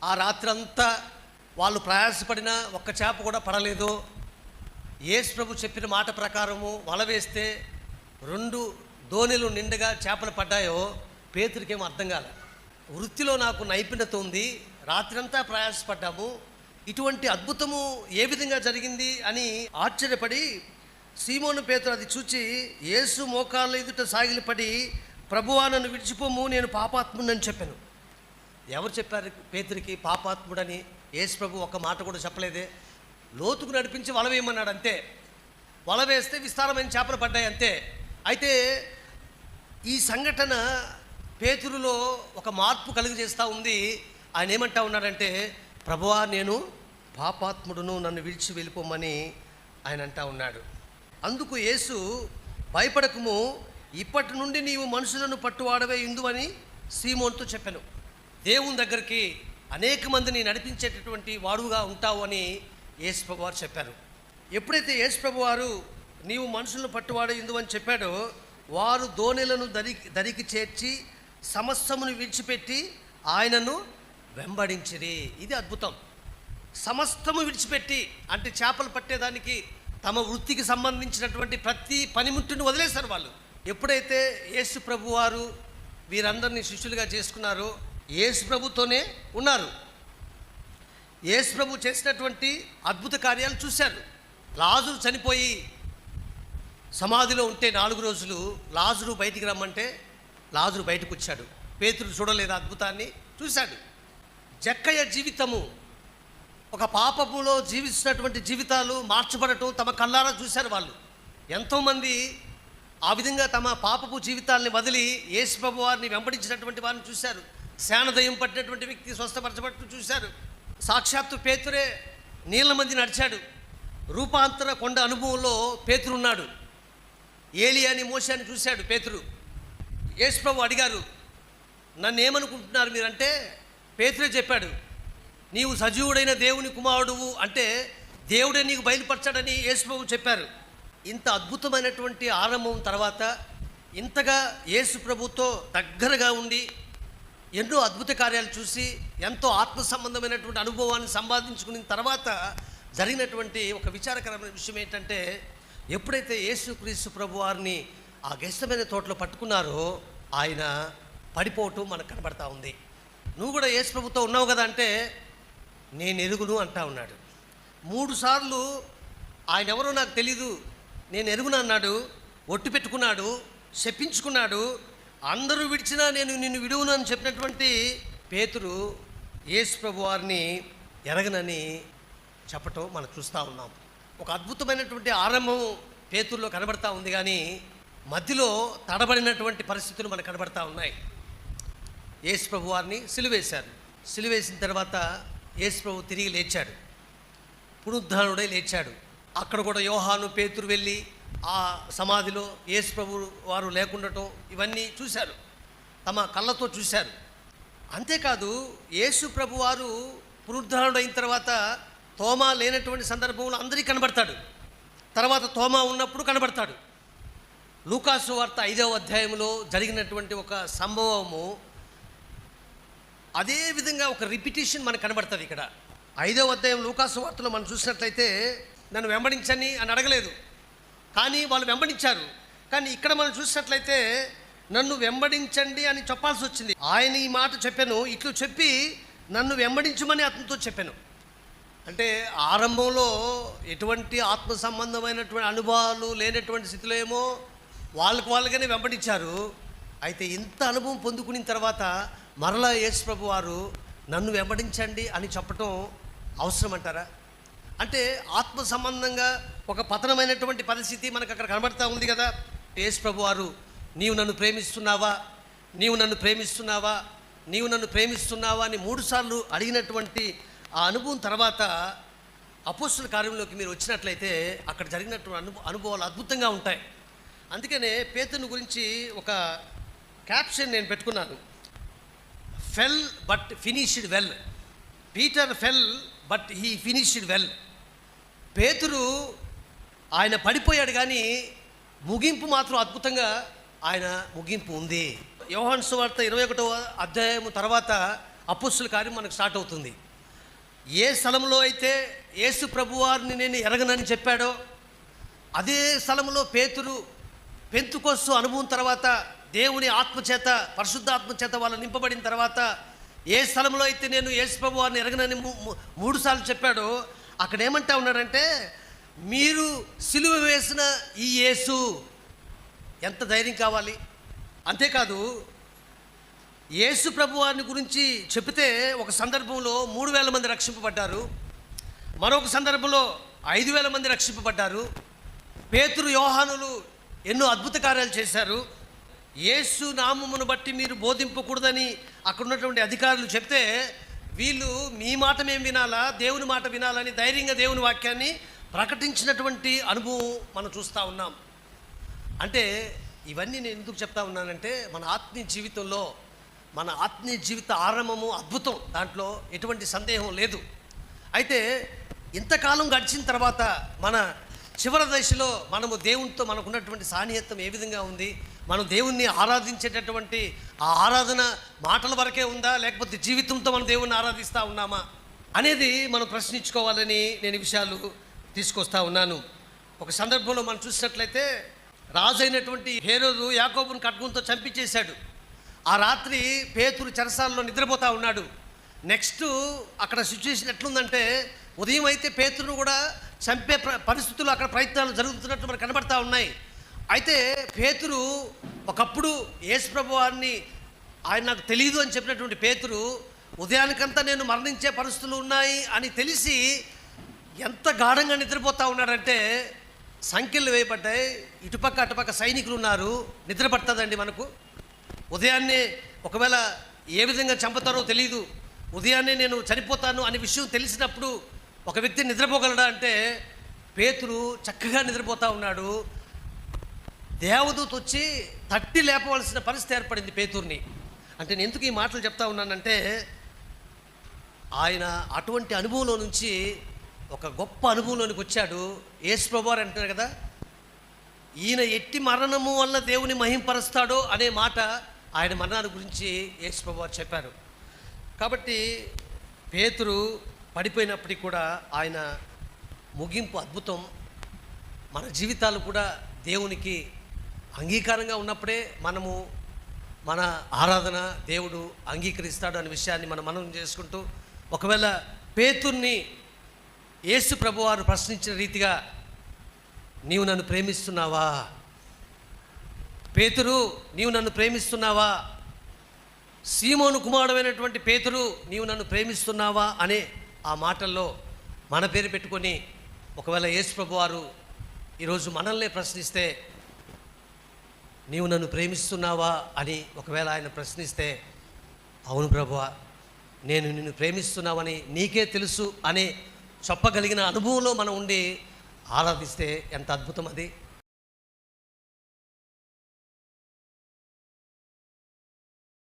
ఆ రాత్రంతా వాళ్ళు ప్రయాసపడిన ఒక్క చేప కూడా పడలేదు. యేసు ప్రభు చెప్పిన మాట ప్రకారము వల వేస్తే 2 దోణిలు నిండుగా చేపలు పడ్డాయో పేతురికేమో అర్థం కాలే. వృత్తిలో నాకు నైపుణ్యత ఉంది, రాత్రంతా ప్రయాసపడ్డాము, ఇటువంటి అద్భుతము ఏ విధంగా జరిగింది అని ఆశ్చర్యపడి సీమోను పేతురు అది చూచి యేసు మోకాళ్ళ ఎదుట సాగిలపడి, ప్రభువా నన్ను విడిచిపోము, నేను పాపాత్ముడని చెప్పాను. ఎవరు చెప్పారు పేతురికి పాపాత్ముడని? యేసు ప్రభు ఒక్క మాట కూడా చెప్పలేదే. లోతుకు నడిపించి వల వేయమన్నాడు అంతే. వల వేస్తే విస్తారమైన చేపలు పడ్డాయి అంతే. అయితే ఈ సంఘటన పేతురులో ఒక మార్పు కలుగజేస్తూ ఉంది. ఆయన ఏమంటా ఉన్నాడంటే, ప్రభువా నేను పాపాత్ముడును, నన్ను విడిచి వెళ్ళిపోమని ఆయన అంటా ఉన్నాడు. అందుకు యేసు భయపడకము, ఇప్పటి నుండి నీవు మనుషులను పట్టువాడవే ఇందు అని సీమోనుతో చెప్పాను. దేవుని దగ్గరికి అనేక మందిని నడిపించేటటువంటి వాడుగా ఉంటావు అని యేసు ప్రభు వారు చెప్పారు. ఎప్పుడైతే యేసు ప్రభు వారు నీవు మనుషులను పట్టువాడే ఇందు అని చెప్పాడో, వారు దోణెలను దరికి చేర్చి సమస్తమును విడిచిపెట్టి ఆయనను వెంబడించిరి. ఇది అద్భుతం. సమస్తము విడిచిపెట్టి అంటే చేపలు పట్టేదానికి తమ వృత్తికి సంబంధించినటువంటి ప్రతి పనిముట్టును వదిలేశారు వాళ్ళు. ఎప్పుడైతే యేసు ప్రభు వారు వీరందరినీ శిష్యులుగా చేసుకున్నారో యేసు ప్రభుతోనే ఉన్నారు. యేసు ప్రభు చేసినటువంటి అద్భుత కార్యాలు చూశారు. లాజరు చనిపోయి సమాధిలో ఉంటే 4 రోజులు లాజరు బయటికి రమ్మంటే లాజరు బయటకు వచ్చాడు. పేతురు చూడలేదు, అద్భుతాన్ని చూశాడు. జక్కయ్య జీవితము, ఒక పాపములో జీవిస్తున్నటువంటి జీవితాలు మార్చబడటం తమ కళ్ళారా చూశారు వాళ్ళు. ఎంతోమంది ఆ విధంగా తమ పాపపు జీవితాలని వదిలి యేసు ప్రభు వారిని వెంబడించినటువంటి వారిని చూశారు. శానదయం పట్టినటువంటి వ్యక్తి స్వస్థపరచబట్టు చూశారు. సాక్షాత్తు పేతురే నీళ్ళ మధ్య నడిచాడు. రూపాంతర కొండ అనుభవంలో పేతురున్నాడు. ఏలియాని మోషాని చూశాడు పేతురు. యేసు ప్రభు అడిగారు, నన్ను ఏమనుకుంటున్నారు మీరంటే పేతురే చెప్పాడు, నీవు సజీవుడైన దేవుని కుమారుడువు అంటే దేవుడే నీకు బయలుపరచాడని యేసు ప్రభు చెప్పారు. ఇంత అద్భుతమైనటువంటి ఆరంభం తర్వాత ఇంతగా యేసు ప్రభుతో దగ్గరగా ఉండి ఎన్నో అద్భుత కార్యాలు చూసి ఎంతో ఆత్మ సంబంధమైనటువంటి అనుభవాన్ని సంపాదించుకున్న తర్వాత జరిగినటువంటి ఒక విచారకరమైన విషయం ఏంటంటే, ఎప్పుడైతే యేసుక్రీస్తు ప్రభు వారిని ఆ గెస్తమైన తోటలో పట్టుకున్నారో ఆయన పడిపోవటం మనకు కనబడతా ఉంది. నువ్వు కూడా యేసు ప్రభుతో ఉన్నావు కదా అంటే నేను ఎరుగును అంటా ఉన్నాడు. 3 సార్లు ఆయన ఎవరో నాకు తెలీదు, నేను ఎరుగును అన్నాడు, ఒట్టు పెట్టుకున్నాడు, శపించుకున్నాడు. అందరూ విడిచినా నేను నిన్ను విడువును అని చెప్పినటువంటి పేతురు యేసు ప్రభు వారిని ఎరగనని చెప్పటం మనం చూస్తూ ఉన్నాం. ఒక అద్భుతమైనటువంటి ఆరంభం పేతురులో కనబడతా ఉంది, కానీ మధ్యలో తడబడినటువంటి పరిస్థితులు మనకు కనబడతా ఉన్నాయి. యేసు ప్రభు వారిని సిలువేశారు. సిలువేసిన తర్వాత యేసు ప్రభు తిరిగి లేచాడు, పునరుద్ధానుడై లేచాడు. అక్కడ కూడా యోహాను పేతురు వెళ్ళి ఆ సమాధిలో యేసు ప్రభు వారు లేకుండటం ఇవన్నీ చూశారు, తమ కళ్ళతో చూశారు. అంతేకాదు యేసు ప్రభు వారు పునరుద్ధానుడు అయిన తర్వాత తోమా లేనటువంటి సందర్భంలో అందరికీ కనబడతాడు, తర్వాత తోమా ఉన్నప్పుడు కనబడతాడు. లూకాసు వార్త 5వ అధ్యాయంలో జరిగినటువంటి ఒక సంభవము అదే విధంగా ఒక రిపిటేషన్ మనకు కనబడుతుంది. ఇక్కడ 5వ అధ్యాయం లూకాసు వార్తలో మనం చూసినట్లయితే నన్ను వెంబడించని అని అడగలేదు, కానీ వాళ్ళు వెంబడించారు. కానీ ఇక్కడ మనం చూసినట్లయితే నన్ను వెంబడించండి అని చెప్పాల్సి వచ్చింది. ఆయన ఈ మాట చెప్పాను, ఇట్లు చెప్పి నన్ను వెంబడించమని అతనితో చెప్పాను. అంటే ఆరంభంలో ఎటువంటి ఆత్మ సంబంధమైనటువంటి అనుభవాలు లేనటువంటి స్థితిలో ఏమో వాళ్ళుగానే వెంబడించారు. అయితే ఇంత అనుభవం పొందుకున్న తర్వాత మరలా యేసు ప్రభు వారు నన్ను వెంబడించండి అని చెప్పటం అవసరం అంటారా? అంటే ఆత్మ సంబంధంగా ఒక పతనమైనటువంటి పరిస్థితి మనకు అక్కడ కనబడతా ఉంది కదా. యేసు ప్రభు వారు నీవు నన్ను ప్రేమిస్తున్నావా, నీవు నన్ను ప్రేమిస్తున్నావా, నీవు నన్ను ప్రేమిస్తున్నావా అని 3 సార్లు అడిగినటువంటి ఆ అనుభవం తర్వాత అపోస్తుల కార్యంలోకి మీరు వచ్చినట్లయితే అక్కడ జరిగినటువంటి అనుభవాలు అద్భుతంగా ఉంటాయి. అందుకనే పేతురుని గురించి ఒక క్యాప్షన్ నేను పెట్టుకున్నాను, fell but finished well. Peter fell but he finished well. పేతురు ఆయన పడిపోయాడు, కానీ ముగింపు మాత్రం అద్భుతంగా ఆయన ముగింపు ఉంది. యోహాను సువార్త 21వ అధ్యాయం తర్వాత అపోస్తుల కార్యం మనకు స్టార్ట్ అవుతుంది. ఏ స్థలంలో అయితే యేసు ప్రభువారిని నేను ఎరగనని చెప్పాడో అదే స్థలంలో పేతురు పెంతుకొస్తు అనుభవం తర్వాత దేవుని ఆత్మచేత పరిశుద్ధాత్మచేత వాళ్ళు నింపబడిన తర్వాత ఏ స్థలంలో అయితే నేను యేసు ప్రభువారిని ఎరగనని 3 సార్లు చెప్పాడో అక్కడ ఏమంటా ఉన్నాడంటే, మీరు సిలువ వేసిన ఈ యేసు. ఎంత ధైర్యం కావాలి! అంతేకాదు, యేసు ప్రభువారిని గురించి చెబితే ఒక సందర్భంలో 3,000 మంది రక్షింపబడ్డారు, మరొక సందర్భంలో 5,000 మంది రక్షింపబడ్డారు. పేతురు యోహానులు ఎన్నో అద్భుత కార్యాలు చేశారు. యేసు నామమును బట్టి మీరు బోధింపకూడదని అక్కడ ఉన్నటువంటి అధికారులు చెప్తే వీళ్ళు మీ మాట మేము వినాలా, దేవుని మాట వినాలని ధైర్యంగా దేవుని వాక్యాన్ని ప్రకటించినటువంటి అనుభవం మనం చూస్తూ ఉన్నాం. అంటే ఇవన్నీ నేను ఎందుకు చెప్తా ఉన్నానంటే, మన ఆత్మీయ జీవితంలో మన ఆత్మీయ జీవిత ఆరంభము అద్భుతం, దాంట్లో ఎటువంటి సందేహం లేదు. అయితే ఇంతకాలం గడిచిన తర్వాత మన చివరి దశలో మనము దేవునితో మనకున్నటువంటి సాన్నిహిత్యం ఏ విధంగా ఉంది, మనం దేవుణ్ణి ఆరాధించేటటువంటి ఆ ఆరాధన మాటల వరకే ఉందా, లేకపోతే జీవితంతో మనం దేవుణ్ణి ఆరాధిస్తూ ఉన్నామా అనేది మనం ప్రశ్నించుకోవాలని నేను ఈ విషయాలు తీసుకొస్తా ఉన్నాను. ఒక సందర్భంలో మనం చూసినట్లయితే రాజు అయినటువంటి హేరోదు యాకోబుని ఖడ్గంతో చంపించేశాడు. ఆ రాత్రి పేతురు చెరసాలలో నిద్రపోతూ ఉన్నాడు. నెక్స్ట్ అక్కడ సిచ్యువేషన్ ఎట్లుందంటే, ఉదయం అయితే పేతురును కూడా చంపే పరిస్థితులు అక్కడ ప్రయత్నాలు జరుగుతున్నట్టు మనకు కనబడతా ఉన్నాయి. అయితే పేతురు ఒకప్పుడు యేసు ప్రభువారిని ఆయన నాకు తెలియదు అని చెప్పినటువంటి పేతురు ఉదయానికంతా నేను మరణించే పరిస్థితులు ఉన్నాయి అని తెలిసి ఎంత గాఢంగా నిద్రపోతూ ఉన్నాడంటే, సంఖ్యలు వేయబడ్డాయి, ఇటుపక్క అటుపక్క సైనికులు ఉన్నారు. నిద్ర పడుతుందండి మనకు? ఉదయాన్నే ఒకవేళ ఏ విధంగా చంపుతారో తెలియదు, ఉదయాన్నే నేను చనిపోతాను అనే విషయం తెలిసినప్పుడు ఒక వ్యక్తి నిద్రపోగలడా అంటే, పేతురు చక్కగా నిద్రపోతూ ఉన్నాడు. దేవదూత వచ్చి తట్టి లేపవలసిన పరిస్థితి ఏర్పడింది పేతుర్ని. అంటే నేను ఎందుకు ఈ మాటలు చెప్తా ఉన్నానంటే, ఆయన అటువంటి అనుభవంలో నుంచి ఒక గొప్ప అనుభవంలోనికి వచ్చాడు. యేసు ప్రభువారు అంటున్నారు కదా, ఈయన ఎట్టి మరణము వల్ల దేవుని మహింపరుస్తాడో అనే మాట ఆయన మరణాన్ని గురించి యేసు ప్రభువారు చెప్పారు. కాబట్టి పేతురు పడిపోయినప్పటికీ కూడా ఆయన ముగింపు అద్భుతం. మన జీవితాలు కూడా దేవునికి అంగీకారంగా ఉన్నప్పుడే మనము మన ఆరాధన దేవుడు అంగీకరిస్తాడు అనే విషయాన్ని మనం చేసుకుంటూ, ఒకవేళ పేతుర్ని యేసు ప్రభువారు ప్రశ్నించిన రీతిగా, నీవు నన్ను ప్రేమిస్తున్నావా పేతురు, నీవు నన్ను ప్రేమిస్తున్నావా, సీమోను కుమారుడైనటువంటి పేతురు నీవు నన్ను ప్రేమిస్తున్నావా అనే ఆ మాటల్లో మన పేరు పెట్టుకొని ఒకవేళ యేసు ప్రభువారు ఈరోజు మనల్ని ప్రశ్నిస్తే, నీవు నన్ను ప్రేమిస్తున్నావా అని ఒకవేళ ఆయన ప్రశ్నిస్తే, అవును ప్రభువా నేను నిన్ను ప్రేమిస్తున్నావని నీకే తెలుసు అనే చెప్పగలిగిన అనుభవంలో మనం ఉండి ఆరాధిస్తే ఎంత అద్భుతం అది.